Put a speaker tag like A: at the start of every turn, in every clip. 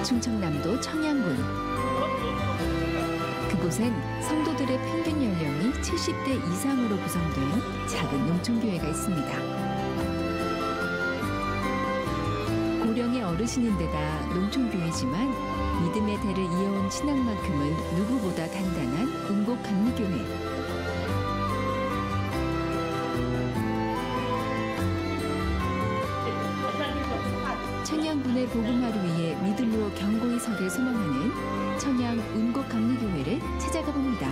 A: 충청남도 청양군. 그곳엔 성도들의 평균 연령이 70대 이상으로 구성된 작은 농촌교회가 있습니다. 고령의 어르신인데다 농촌교회지만 믿음의 대를 이어온 신앙만큼은 누구보다 단단한 운곡감리교회. 청양군의 복음화를 위해 믿음으로 견고히 서길 소망하는 청양 운곡감리교회를 찾아가 봅니다.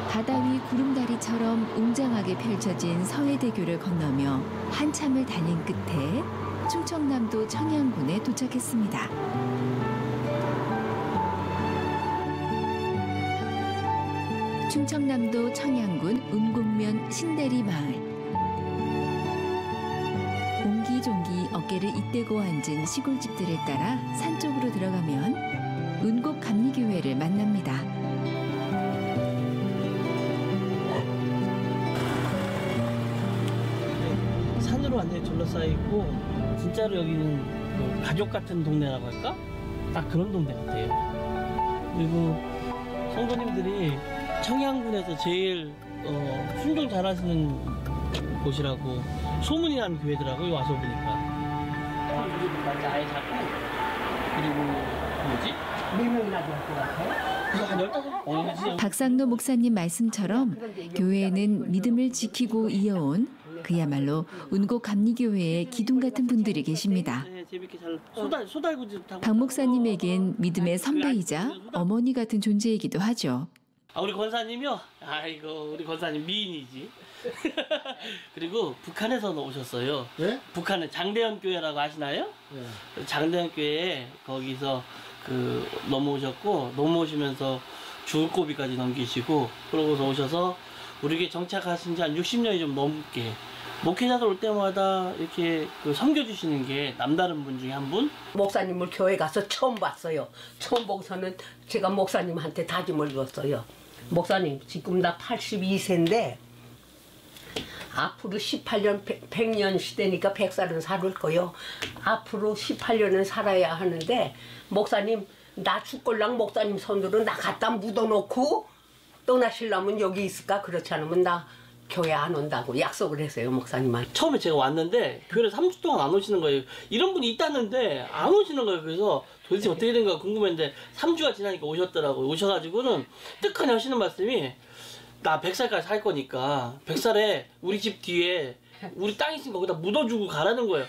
A: 바다 위 구름다리처럼 웅장하게 펼쳐진 서해대교를 건너며 한참을 달린 끝에 충청남도 청양군에 도착했습니다. 충청남도 청양군 운곡면 신대리 마을. 옹기종기 어깨를 잇대고 앉은 시골집들을 따라 산 쪽으로 들어가면 운곡감리교회를 만납니다.
B: 산으로 완전히 둘러싸여 있고 진짜로 여기는 그 가족 같은 동네라고 할까? 딱 그런 동네 같아요. 그리고 성도님들이 청양군에서 제일 순종 잘하시는 곳이라고 소문이 난 교회더라고요. 와서 보니까 아예 잡고 그리고 뭐지? 몇 명이나 될 것 같아요? 한 15?
A: 박상노 목사님 말씀처럼 교회에는 믿음을 지키고 이어온 그야말로 운곡감리교회의 기둥 같은 분들이 계십니다. 박 목사님에겐 믿음의 선배이자 어머니 같은 존재이기도 하죠.
B: 우리 권사님이요? 아이고 우리 권사님 미인이지. 그리고 북한에서 오셨어요. 네? 북한은 장대현 교회라고 아시나요? 네. 장대현 교회에 거기서 넘어오시면서 주을고비까지 넘기시고 그러고서 오셔서 우리 교회 정착하신 지 한 60년이 좀 넘게 목회자들 올 때마다 이렇게 섬겨주시는 게 남다른 분 중에 한 분?
C: 목사님을 교회 가서 처음 봤어요. 처음 보고서는 제가 목사님한테 다짐을 걸었어요. 목사님 지금 나 82세인데 앞으로 18년 100년 시대니까 100살은 살을 거요. 앞으로 18년은 살아야 하는데 목사님 나 죽걸랑 목사님 손으로 나 갖다 묻어놓고 떠나시려면 여기 있을까? 그렇지 않으면 나 교회 안 온다고 약속을 했어요. 목사님한테.
B: 처음에 제가 왔는데 교회를 3주 동안 안 오시는 거예요. 이런 분이 있다는데 안 오시는 거예요. 그래서 도대체 어떻게 된 거야 궁금했는데 3주가 지나니까 오셨더라고요. 오셔가지고는 뜨끈히 하시는 말씀이 나 100살까지 살 거니까 100살에 우리 집 뒤에 우리 땅 있으니까 거기다 묻어주고 가라는 거예요.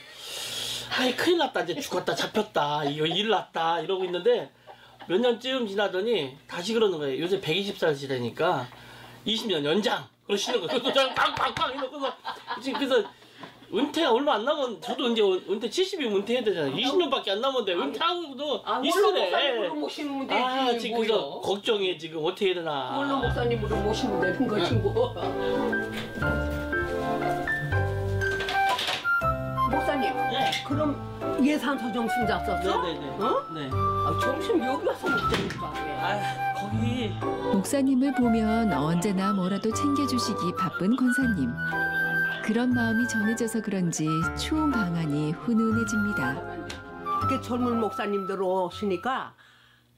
B: 아이 큰일 났다 이제 죽었다 잡혔다 이거 일 났다 이러고 있는데 몇 년쯤 지나더니 다시 그러는 거예요. 요새 120살 시대니까 20년 연장 그러시는 거예요. 그래서 저는 팡팡팡 이러고서 지금 그래서 은퇴가 얼마 안 남은 저도 이제 은퇴 70이면 은퇴해야 되잖아요. 20년밖에 안 남았는데 은퇴하고도 있으래.
C: 목사님으로 모시면 되지.
B: 지금 그래서 걱정해 지금 어떻게 해야 되나.
C: 물론 목사님으로 모시면 되는 거지 뭐. 목사님, 네. 그럼 예산 소정 순자 썼어?
B: 네네네.
C: 어?
B: 네.
C: 점심 여기 와서 먹자니까.
B: 거기.
A: 목사님을 보면 언제나 뭐라도 챙겨주시기 바쁜 권사님. 그런 마음이 전해져서 그런지 추운 방안이 훈훈해집니다.
C: 이렇게 젊은 목사님들 오시니까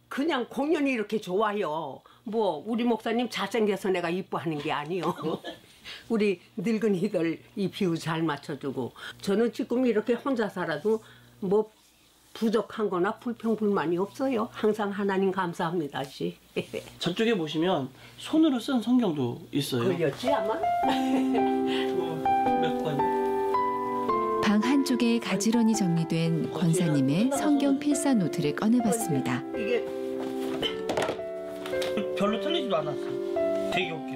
C: 그냥 공연이 이렇게 좋아요. 뭐 우리 목사님 잘생겨서 내가 이뻐하는 게 아니요. 우리 늙은이들 이 비유 잘 맞춰주고 저는 지금 이렇게 혼자 살아도 뭐 부족한 거나 불평불만이 없어요. 항상 하나님 감사합니다. 씨.
B: 저쪽에 보시면 손으로 쓴 성경도 있어요.
C: 그렸지 아마?
B: 몇 권?
A: 방 한쪽에 가지런히 정리된 권사님의 성경 필사 노트를 꺼내봤습니다.
C: 이게
B: 별로 틀리지도 않았어. 되게 웃겨.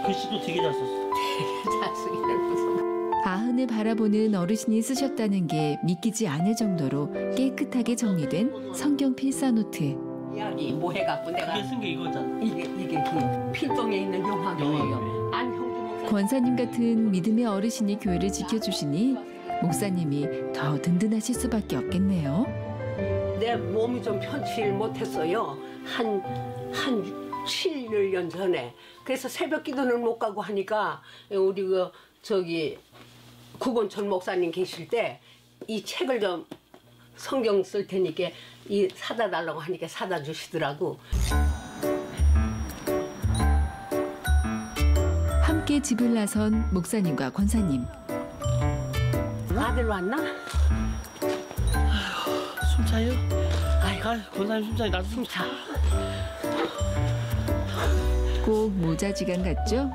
B: 글씨도 되게 잘 썼어.
C: 잘 쓰기는 무슨.
A: 아흔을 바라보는 어르신이 쓰셨다는 게 믿기지 않을 정도로 깨끗하게 정리된 성경 필사 노트.
C: 이야기 뭐 해갖고 내가
B: 이게 쓴 게 이거잖아.
C: 이게 필동에 있는 영화교예요. 안형주
A: 권사님 같은 믿음의 어르신이 교회를 지켜주시니 목사님이 더 든든하실 수밖에 없겠네요.
C: 내 몸이 좀 편치 못했어요. 한 7년 전에. 그래서 새벽 기도는 못 가고 하니까 우리 구본철 목사님 계실 때 이 책을 좀 성경 쓸 테니까 이 사다 달라고 하니까 사다 주시더라고.
A: 함께 집을 나선 목사님과 권사님.
C: 아들 왔나?
B: 숨 차요? 아이고, 권사님 숨 차요. 나도 숨 차.
A: 꼭 모자지간 같죠?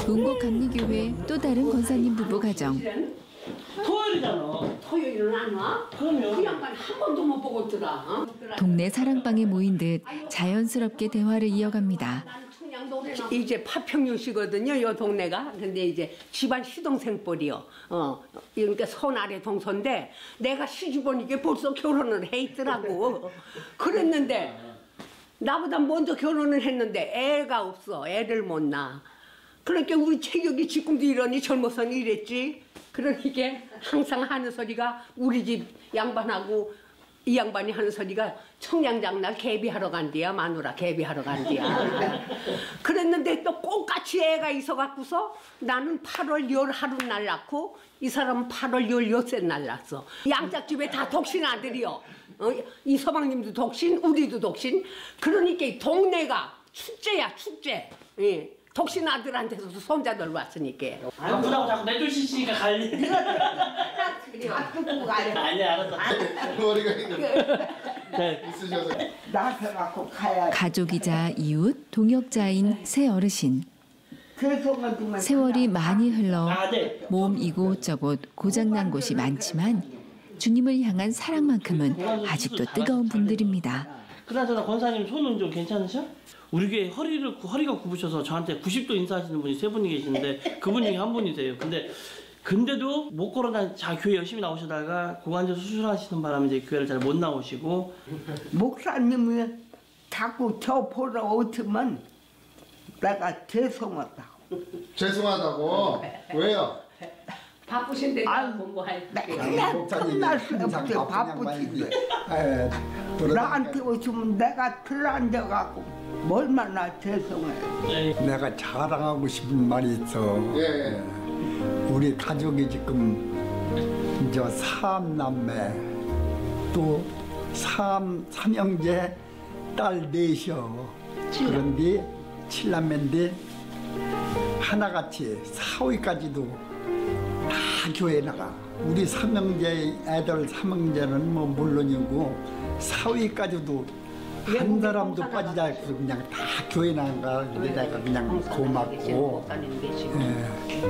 A: 운곡감리교회 또 다른 권사님 부부 가정.
B: 토요일이잖아.
C: 토요일은 안 와?
B: 그럼요.
C: 그 양반 한 번도 못 보고 있더라. 어?
A: 동네 사랑방에 모인 듯 자연스럽게 대화를 이어갑니다.
C: 이제 파평유시거든요, 요 동네가. 근데 이제 집안 시동생뻘이요. 그러니까 손 아래 동서인데 내가 시집 오니까 벌써 결혼을 해 있더라고. 그랬는데 나보다 먼저 결혼을 했는데 애가 없어. 애를 못 낳아. 그러니까 우리 체격이 지금도 이러니 젊어서는 이랬지. 그러니까 항상 하는 소리가 우리 집 양반하고 이 양반이 하는 소리가 청량장날 개비하러 간디야. 마누라 개비하러 간디야. 그랬는데 또 똑같이 애가 있어갖고서 나는 8월 11하루 날 낳고 이 사람은 8월 16날 날 낳았어. 양짝집에 다 독신 아들이요. 이 서방님도 독신, 우리도 독신. 그러니까 이 동네가 축제야, 축제. 예. 독신 아들한테서 손자들 왔으니까.
B: 아프다고 자꾸 내쫓으시니까 갈리.
C: 아프고 가요.
B: 아니야, 알았어.
D: 머리가
B: 네.
D: 있으셔서.
E: 낳아갖고 가야
A: 가족이자 이웃, 동역자인 새 어르신. 세월이 많이 흘러 몸 이곳저곳 고장난 곳이 많지만 주님을 향한 사랑만큼은 아직도 뜨거운 분들입니다.
B: 그나저나 권사님 손은 좀 괜찮으셔? 우리 교회 허리가 굽으셔서 저한테 90도 인사하시는 분이 3분이 계시는데 그분 중에 한 분이세요. 근데도 못 걸어다니 교회 열심히 나오시다가 고관절 수술하시는 바람에 이제 교회를 잘 못 나오시고.
E: 목사님이 자꾸 저 보러 오시면 내가 죄송하다고.
D: 죄송하다고? 왜요?
C: 바쁘신데 공부할 때.
E: 맨날 끝날 수 없이 바쁘시게. 나한테 오시면 내가 들어앉아갖고 얼마나 죄송해.
F: 내가 자랑하고 싶은 말이 있어.
D: 예.
F: 우리 가족이 지금 이제 3남매 또 3형제 딸 4이요. 그런데 7남매인데 하나같이 사위까지도 다 교회 나가. 우리 3형제 애들 3형제는 뭐 물론이고 사위까지도 한 사람도 빠지지 않고 그냥 다 교회 나가. 내가 그냥 고맙고.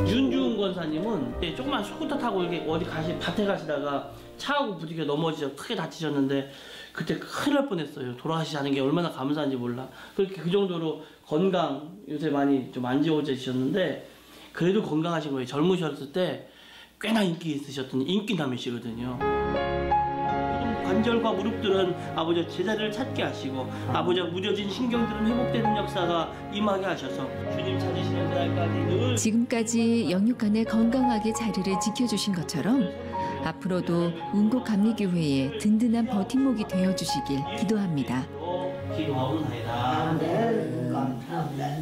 B: 윤주은 권사님은 조그만 스쿠터 타고 이렇게 어디 밭에 가시다가 차하고 부딪혀 넘어지셔서 크게 다치셨는데 그때 큰일 날 뻔했어요. 돌아가시지 게 얼마나 감사한지 몰라. 그렇게 그 정도로 건강 요새 많이 좀 안 좋아지셨는데 그래도 건강하신 거예요. 젊으셨을 때 꽤나 인기 있으셨던 인기남이시거든요. 관절과 무릎들은 아버지 제자리를 찾게 하시고 아버지 무뎌진 신경들은 회복되는 역사가 임하게 하셔서 주님 찾으시는 그날까지 늘
A: 지금까지 영육간에 건강하게 자리를 지켜주신 것처럼 앞으로도 운곡감리교회의 든든한 버팀목이 되어주시길 기도합니다.
B: 기도하옵나이다.
E: 네, 감사합니다.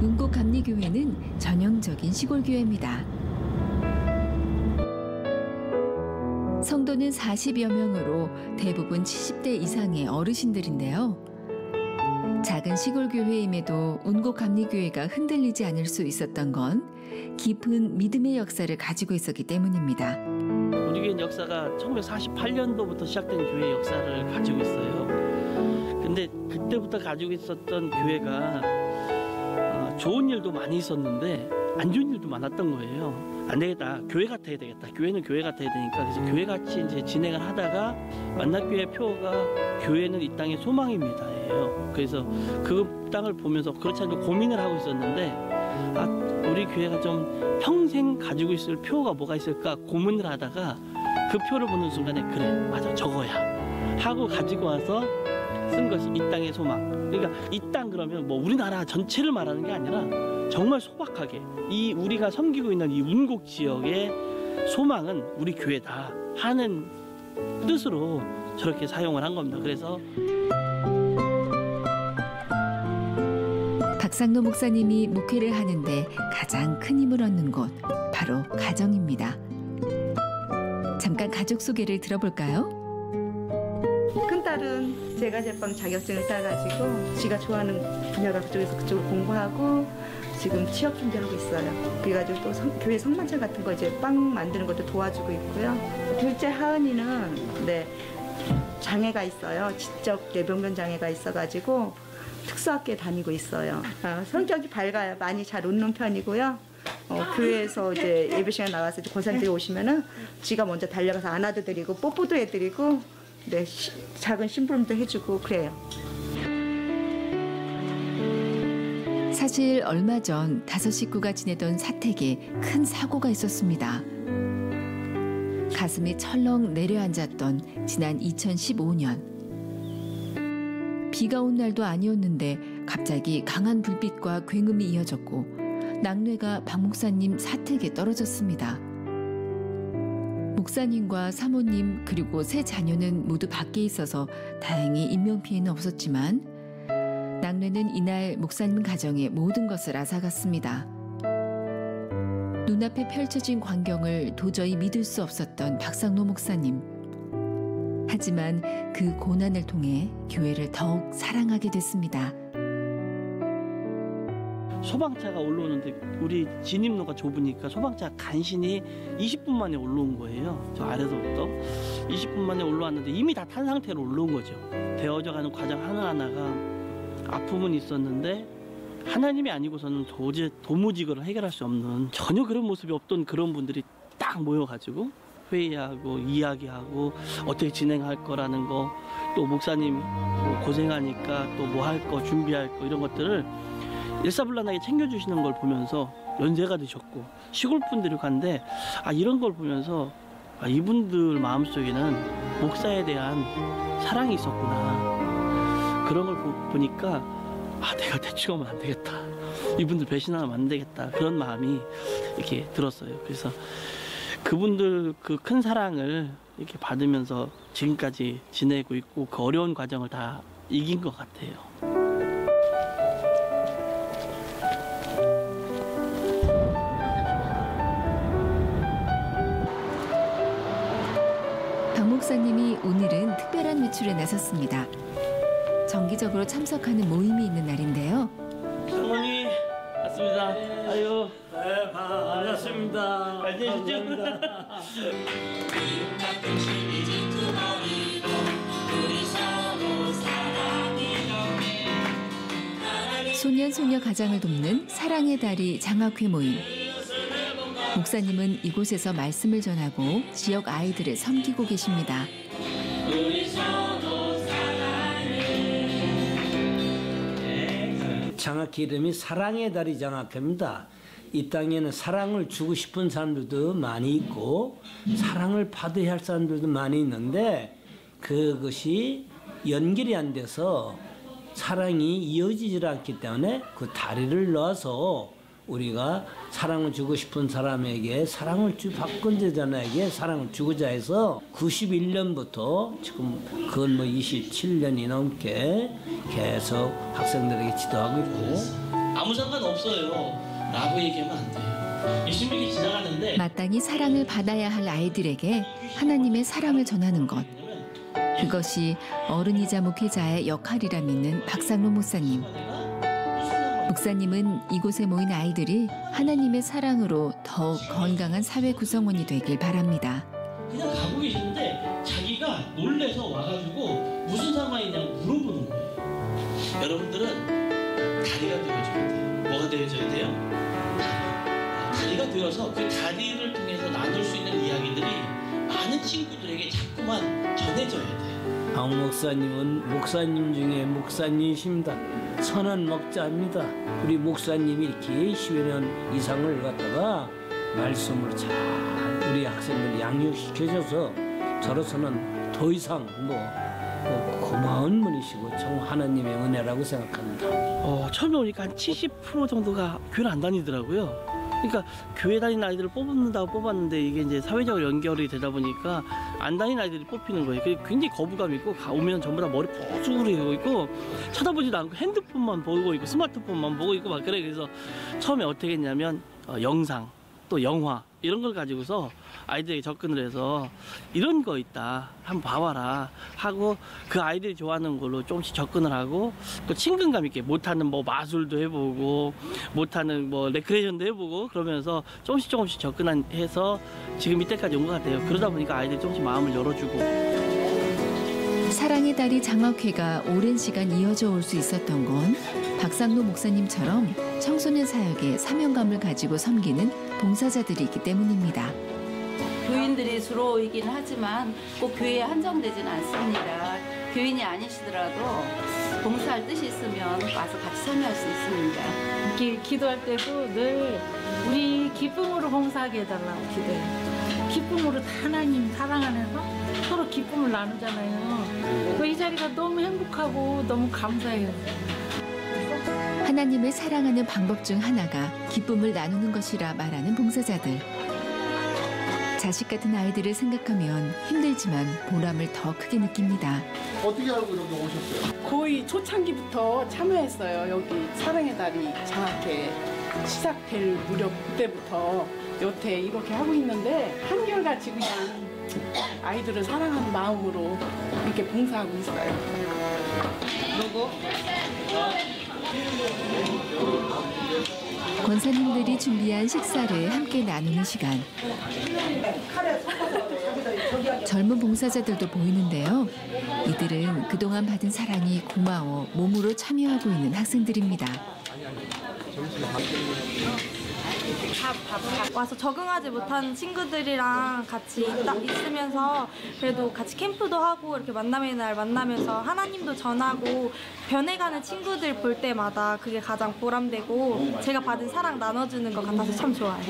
A: 운곡감리교회는 전형적인 시골교회입니다. 성도는 40여 명으로 대부분 70대 이상의 어르신들인데요. 작은 시골교회임에도 운곡감리교회가 흔들리지 않을 수 있었던 건 깊은 믿음의 역사를 가지고 있었기 때문입니다.
B: 우리 교회 역사가 1948년도부터 시작된 교회 역사를 가지고 있어요. 근데 그때부터 가지고 있었던 교회가 좋은 일도 많이 있었는데 안 좋은 일도 많았던 거예요. 안 되겠다. 교회 같아야 되겠다. 교회는 교회 같아야 되니까 그래서 교회 같이 이제 진행을 하다가 만나교회 표어가 교회는 이 땅의 소망입니다예요. 그래서 그 땅을 보면서 그렇지 않고 고민을 하고 있었는데 우리 교회가 좀 평생 가지고 있을 표어가 뭐가 있을까 고민을 하다가 그 표를 보는 순간에 그래 맞아 저거야 하고 가지고 와서 쓴 것이 이 땅의 소망. 그러니까 이 땅 그러면 뭐 우리나라 전체를 말하는 게 아니라 정말 소박하게 이 우리가 섬기고 있는 이 운곡 지역의 소망은 우리 교회다 하는 뜻으로 저렇게 사용을 한 겁니다. 그래서
A: 박상로 목사님이 목회를 하는데 가장 큰 힘을 얻는 곳 바로 가정입니다. 잠깐 가족 소개를 들어볼까요?
G: 큰딸은 제가 제빵 자격증을 따가지고 지가 좋아하는 분야가 그쪽에서 그쪽을 공부하고 지금 취업 준비하고 있어요. 그래가지고 또 교회 성만찬 같은 거 이제 빵 만드는 것도 도와주고 있고요. 둘째 하은이는 장애가 있어요. 지적 뇌병변 장애가 있어가지고 특수학교에 다니고 있어요. 성격이 밝아요. 많이 잘 웃는 편이고요. 교회에서 이제 예배 시간 나와서 권사님들이 오시면은 지가 먼저 달려가서 안아도 드리고 뽀뽀도 해드리고 작은 심부름도 해주고 그래요.
A: 사실 얼마 전 5 식구가 지내던 사택에 큰 사고가 있었습니다. 가슴이 철렁 내려앉았던 지난 2015년. 비가 온 날도 아니었는데 갑자기 강한 불빛과 굉음이 이어졌고 낙뢰가 박 목사님 사택에 떨어졌습니다. 목사님과 사모님 그리고 세 자녀는 모두 밖에 있어서 다행히 인명피해는 없었지만 낙뢰는 이날 목사님 가정의 모든 것을 앗아갔습니다. 눈앞에 펼쳐진 광경을 도저히 믿을 수 없었던 박상로 목사님. 하지만 그 고난을 통해 교회를 더욱 사랑하게 됐습니다.
B: 소방차가 올라오는데 우리 진입로가 좁으니까 소방차가 간신히 20분 만에 올라온 거예요. 저 아래서부터 20분 만에 올라왔는데 이미 다 탄 상태로 올라온 거죠. 되어져가는 과정 하나하나가 아픔은 있었는데 하나님이 아니고서는 도무지 그걸 해결할 수 없는 전혀 그런 모습이 없던 그런 분들이 딱 모여가지고 회의하고 이야기하고 어떻게 진행할 거라는 거, 또 목사님 고생하니까 또 뭐 할 거 준비할 거 이런 것들을 일사불란하게 챙겨주시는 걸 보면서 연세가 드셨고 시골 분들이 간데 이런 걸 보면서 이분들 마음속에는 목사에 대한 사랑이 있었구나. 그런 걸 보니까 내가 대충 하면 안 되겠다. 이분들 배신하면 안 되겠다. 그런 마음이 이렇게 들었어요. 그래서 그분들 그 큰 사랑을 이렇게 받으면서 지금까지 지내고 있고 그 어려운 과정을 다 이긴 것 같아요.
A: 박 목사님이 오늘은 특별한 외출에 나섰습니다. 정기적으로 참석하는 모임이 있는 날인데요.
B: 장모님 왔습니다. 아유.
H: 네, 반갑습니다.
B: 잘 지내셨죠?
A: 소년 소녀 가장을 돕는 사랑의 달이 장학회 모임. 목사님은 이곳에서 말씀을 전하고 지역 아이들을 섬기고 계십니다.
H: 장학회 이름이 사랑의 달이 장학회입니다. 이 땅에는 사랑을 주고 싶은 사람들도 많이 있고 사랑을 받아야 할 사람들도 많이 있는데 그것이 연결이 안 돼서 사랑이 이어지질 않기 때문에 그 다리를 놓아서 우리가 사랑을 주고 싶은 사람에게 사랑을 박근재자에게 사랑을 주고자 해서 91년부터 지금 그건 27년이 넘게 계속 학생들에게 지도하고 있고
B: 아무 상관없어요 라고 얘기하면 안 돼요. 20년이 지나가는데
A: 마땅히 사랑을 받아야 할 아이들에게 하나님의 사랑을 전하는 것. 그것이 어른이자 목회자의 역할이라 믿는 박상로 목사님. 목사님은 이곳에 모인 아이들이 하나님의 사랑으로 더욱 건강한 사회 구성원이 되길 바랍니다.
B: 그냥 가고 계시는데 자기가 놀래서 와가지고 무슨 상황이냐고 물어보는 거예요. 여러분들은 다리가 되어줘야 돼요. 뭐가 되어줘야 돼요? 다리가 되어서 그 다리를 통해서 나눌 수 있는 이야기들이 많은 친구들에게 자꾸만 전해져야 돼요.
H: 박 목사님은 목사님 중에 목사님이십니다. 선한 목자입니다. 우리 목사님이 이렇게 10년 이상을 갖다가 말씀을 잘 우리 학생들 양육시켜줘서 저로서는 더 이상 고마운 분이시고 참 하나님의 은혜라고 생각합니다.
B: 처음에 오니까 한 70% 정도가 교회를 안 다니더라고요. 그러니까 교회 다니는 아이들을 뽑는다고 뽑았는데 이게 이제 사회적으로 연결이 되다 보니까 안 다니는 아이들이 뽑히는 거예요. 그게 굉장히 거부감이 있고 오면 전부 다 머리 푹수그리고 있고 쳐다보지도 않고 핸드폰만 보고 있고 스마트폰만 보고 있고 막 그래. 그래서 처음에 어떻게 했냐면 영상 또 영화 이런 걸 가지고서 아이들에게 접근을 해서 이런 거 있다 한번 봐와라 하고 그 아이들이 좋아하는 걸로 조금씩 접근을 하고 또 친근감 있게 못하는 뭐 마술도 해보고 못하는 뭐 레크레이션도 해보고 그러면서 조금씩 접근해서 지금 이때까지 온 것 같아요. 그러다 보니까 아이들이 조금씩 마음을 열어주고.
A: 사랑의 달이 장학회가 오랜 시간 이어져 올 수 있었던 건 박상로 목사님처럼 청소년 사역에 사명감을 가지고 섬기는 봉사자들이 있기 때문입니다.
I: 교인들이 주로이긴 하지만 꼭 교회에 한정되지는 않습니다. 교인이 아니시더라도 봉사할 뜻이 있으면 와서 같이 참여할 수 있습니다.
J: 기도할 때도 늘 우리 기쁨으로 봉사하게 해달라고 기도해요. 기쁨으로 하나님 사랑 안에서 서로 기쁨을 나누잖아요. 이 자리가 너무 행복하고 너무 감사해요.
A: 하나님을 사랑하는 방법 중 하나가 기쁨을 나누는 것이라 말하는 봉사자들. 자식 같은 아이들을 생각하면 힘들지만 보람을 더 크게 느낍니다.
D: 어떻게 알고 여기 오셨어요?
K: 거의 초창기부터 참여했어요. 여기 사랑의 달이 장학회 시작될 무렵 그때부터 여태 이렇게 하고 있는데 한결같이 그냥 아이들을 사랑하는 마음으로 이렇게 봉사하고 있어요. 그리고
A: 권사님들이 준비한 식사를 함께 나누는 시간. 젊은 봉사자들도 보이는데요. 이들은 그동안 받은 사랑이 고마워 몸으로 참여하고 있는 학생들입니다.
L: 와서 적응하지 못한 친구들이랑 같이 있으면서 그래도 같이 캠프도 하고 이렇게 만남의 날 만나면서 하나님도 전하고 변해가는 친구들 볼 때마다 그게 가장 보람되고 제가 받은 사랑 나눠주는 것 같아서 참 좋아요.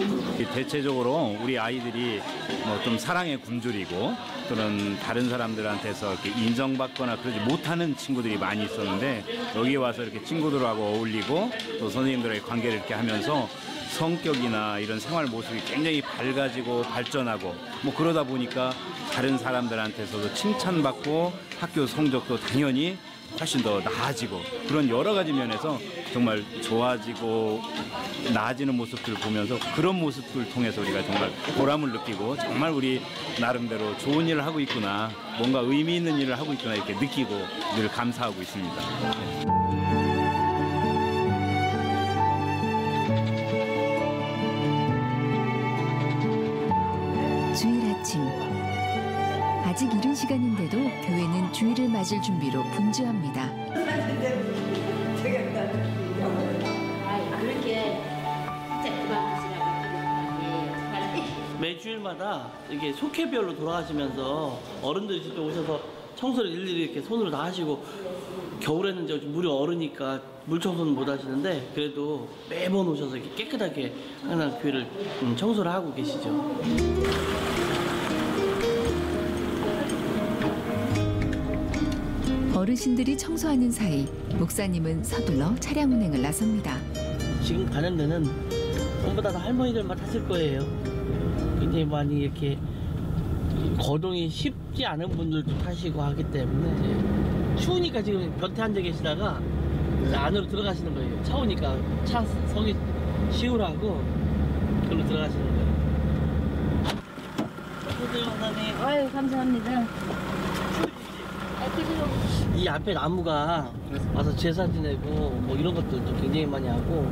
M: 대체적으로 우리 아이들이 뭐 좀 사랑에 굶주리고 또는 다른 사람들한테서 이렇게 인정받거나 그러지 못하는 친구들이 많이 있었는데 여기 와서 이렇게 친구들하고 어울리고 또 선생님들의 관계를 이렇게 하면서 성격이나 이런 생활 모습이 굉장히 밝아지고 발전하고 뭐 그러다 보니까 다른 사람들한테서도 칭찬받고 학교 성적도 당연히 훨씬 더 나아지고 그런 여러 가지 면에서 정말 좋아지고 나아지는 모습들을 보면서 그런 모습들을 통해서 우리가 정말 보람을 느끼고 정말 우리 나름대로 좋은 일을 하고 있구나, 뭔가 의미 있는 일을 하고 있구나 이렇게 느끼고 늘 감사하고 있습니다.
A: 주일 아침. 아직 이른 시간인데도 교회는 주일을 맞을 준비로 분주합니다.
B: 매주일마다 이렇게 속회별로 돌아가시면서 어른들이 직접 오셔서 청소를 일일이 이렇게 손으로 다 하시고 겨울에는 이제 물이 얼으니까 물 청소는 못 하시는데 그래도 매번 오셔서 이렇게 깨끗하게 항상 교회를 청소를 하고 계시죠.
A: 어르신들이 청소하는 사이 목사님은 서둘러 차량 운행을 나섭니다.
B: 지금 가는 데는 전부 다 할머니들만 탔을 거예요. 굉장히 많이 이렇게 거동이 쉽지 않은 분들도 타시고 하기 때문에 추우니까 지금 곁에 앉아 계시다가 안으로 들어가시는 거예요. 차 오니까 차 서기 쉬우라고 그걸로 들어가시는 거예요.
L: 아유 감사합니다.
B: 이 앞에 나무가 와서 제사 지내고 뭐 이런 것들도 굉장히 많이 하고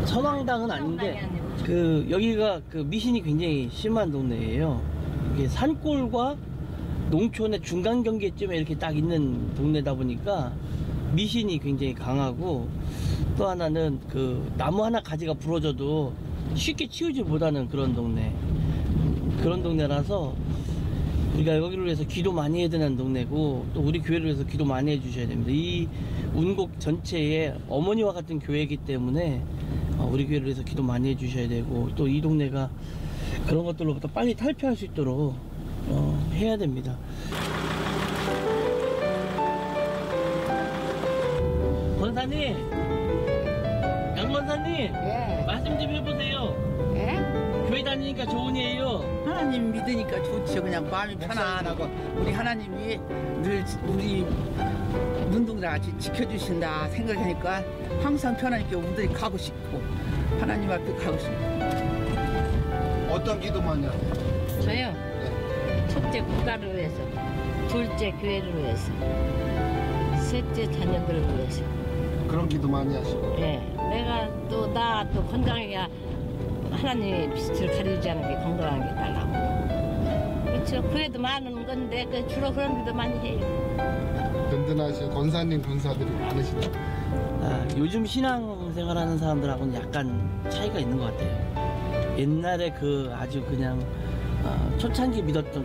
B: 선왕당은 아닌데 그 여기가 그 미신이 굉장히 심한 동네예요. 이게 산골과 농촌의 중간 경계쯤에 이렇게 딱 있는 동네다 보니까 미신이 굉장히 강하고 또 하나는 그 나무 하나 가지가 부러져도 쉽게 치우지 못하는 그런 동네라서 우리가 여기를 위해서 기도 많이 해야 되는 동네고 또 우리 교회를 위해서 기도 많이 해주셔야 됩니다. 이 운곡 전체에 어머니와 같은 교회이기 때문에 우리 교회를 위해서 기도 많이 해주셔야 되고 또 이 동네가 그런 것들로부터 빨리 탈피할 수 있도록 해야 됩니다. 권사님, 양 권사님,
N: 예.
B: 말씀 좀 해보세요.
N: 예?
B: 교회 다니니까 좋으니에요.
N: 하나님 믿으니까 좋죠. 그냥 마음이 편안하고 우리 하나님이 늘 우리 눈동자 같이 지켜주신다 생각하니까 항상 편하니까 우리들이 가고 싶고 하나님 앞에 가고 싶고.
D: 어떤 기도 많이 하세요?
O: 저요? 첫째 국가를 위해서, 둘째 교회를 위해서, 셋째 자녀들을 위해서.
D: 그런 기도 많이 하시고.
O: 예, 내가 또 나 또 건강해야 하나님의 빛을 가리지 않게 건강하게 달라고. 그렇죠. 그래도 많은 건데 주로 그런 기도 많이 해요.
D: 든든하신 권사님 권사들이 많으시다.
B: 요즘 신앙생활하는 사람들하고는 약간 차이가 있는 것 같아요. 옛날에 그 아주 그냥 초창기 믿었던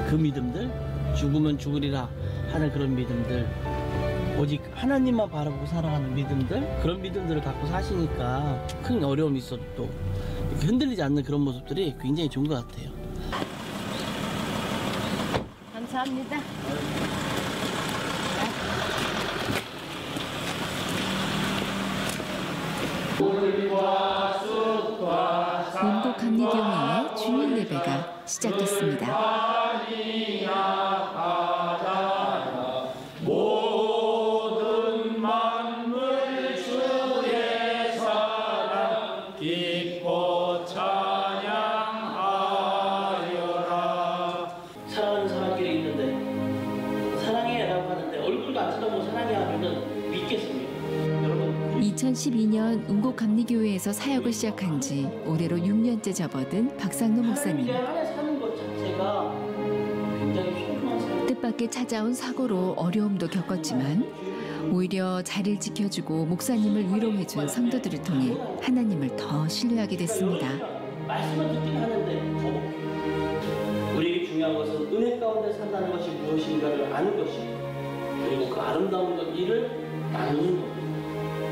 B: 그 믿음들, 죽으면 죽으리라 하는 그런 믿음들, 오직 하나님만 바라보고 살아가는 믿음들, 그런 믿음들을 갖고 사시니까 큰 어려움이 있어도 또 이렇게 흔들리지 않는 그런 모습들이 굉장히 좋은 것 같아요.
O: 감사합니다.
A: 운곡감리교회의 주일 예배가 시작됐습니다.
P: 모든 만물 주의 사랑 기뻐 찬양하여라.
B: 사랑하는 사람끼리 있는데 사랑해라고 하는데 얼굴도 안 쳐다보고 사랑해 하면은 믿겠습니까? 여러분
A: 2012년 운곡감리교회에서 사역을 시작한 지 올해로 6년째 접어든 박상노 목사님.
B: 안에 사는 것 자체가 굉장히 소중한 삶.
A: 뜻밖의 찾아온 사고로 어려움도 겪었지만 오히려 자리를 지켜주고 목사님을 위로해준 성도들을 통해 하나님을 더 신뢰하게 됐습니다.
B: 말씀을 듣긴 하는데 더 우리에게 중요한 것은 은혜 가운데 산다는 것이 무엇인가를 아는 것이, 그리고 그 아름다운 일을 나누는 것.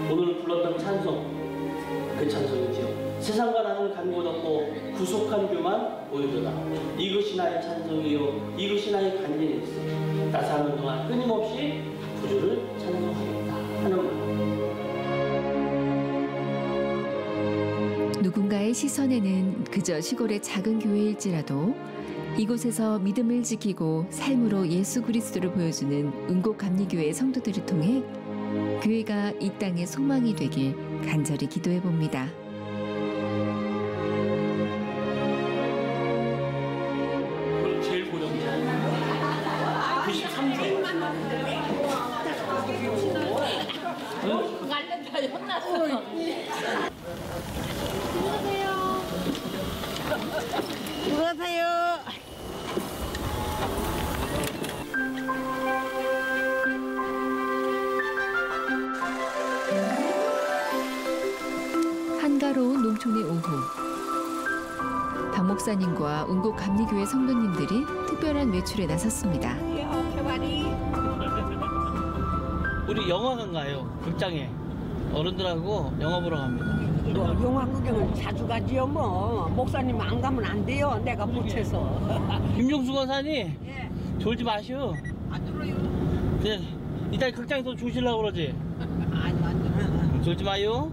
B: 오늘 불렀던 찬송, 그 찬송이지요. 세상과 나는 간곳 없고 구속한 규만 보이도다. 이것이 나의 찬송이요, 이것이 나의 간증이었어. 나 사는 동안 끊임없이 구주를 찬송하겠다 하는 말.
A: 누군가의 시선에는 그저 시골의 작은 교회일지라도 이곳에서 믿음을 지키고 삶으로 예수 그리스도를 보여주는 운곡감리교회 성도들을 통해 교회가 이 땅의 소망이 되길 간절히 기도해 봅니다.
B: 그리고 제일 고령자 93세.
O: 말렌다 혼났어. 수고하세요.
A: 한가로운 농촌의 오후, 박 목사님과 운곡감리교회 성도님들이 특별한 외출에 나섰습니다.
B: 우리 영화관 가요. 극장에 어른들하고 영화 보러 갑니다.
C: 영화 구경은 자주 가지요 뭐. 목사님 안 가면 안 돼요. 내가 못해서.
B: 김종수 권사님, 졸지 마시오. 안 졸어요. 그냥 이따 극장에서 주시려고 그러지? 아니, 졸지 마요.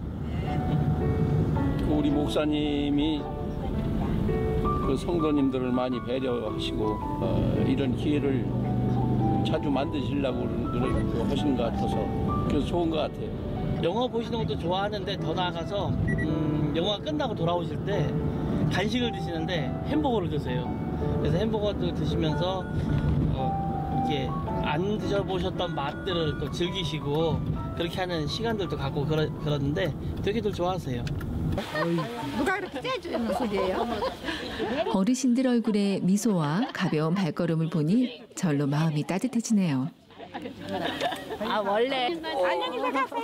Q: 우리 목사님이 그 성도님들을 많이 배려하시고 이런 기회를 자주 만드시려고 하시는 것 같아서 그래서 좋은 것 같아요.
B: 영화 보시는 것도 좋아하는데 더 나아가서 영화 끝나고 돌아오실 때 간식을 드시는데 햄버거를 드세요. 그래서 햄버거도 드시면서 이렇게 안 드셔보셨던 맛들을 또 즐기시고 그렇게 하는 시간들도 갖고 그러는데 되게들 좋아하세요.
O: 누가 그렇게 째주는 소리예요?
A: 어르신들 얼굴에 미소와 가벼운 발걸음을 보니 절로 마음이 따뜻해지네요.
O: 아 원래 안녕히 가세요.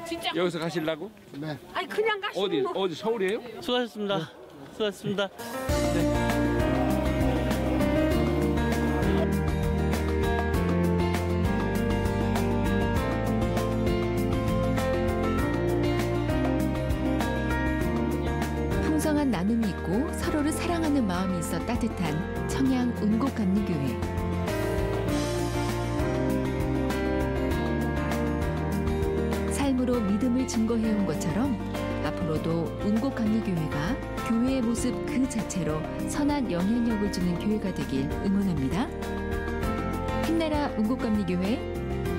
O: 진짜.
Q: 여기서 가시려고?
D: 네.
C: 아니 그냥 가시면
Q: 어디 서울이에요?
B: 수고하셨습니다. 수고하셨습니다.
A: 풍성한 나눔이 있고 서로를 사랑하는 마음이 있어 따뜻한 청양 운곡감리교회. 사랑으로 믿음을 증거해온 것처럼 앞으로도 운곡감리교회가 교회의 모습 그 자체로 선한 영향력을 주는 교회가 되길 응원합니다. 힘내라 운곡감리교회,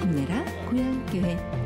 A: 힘내라 고향교회.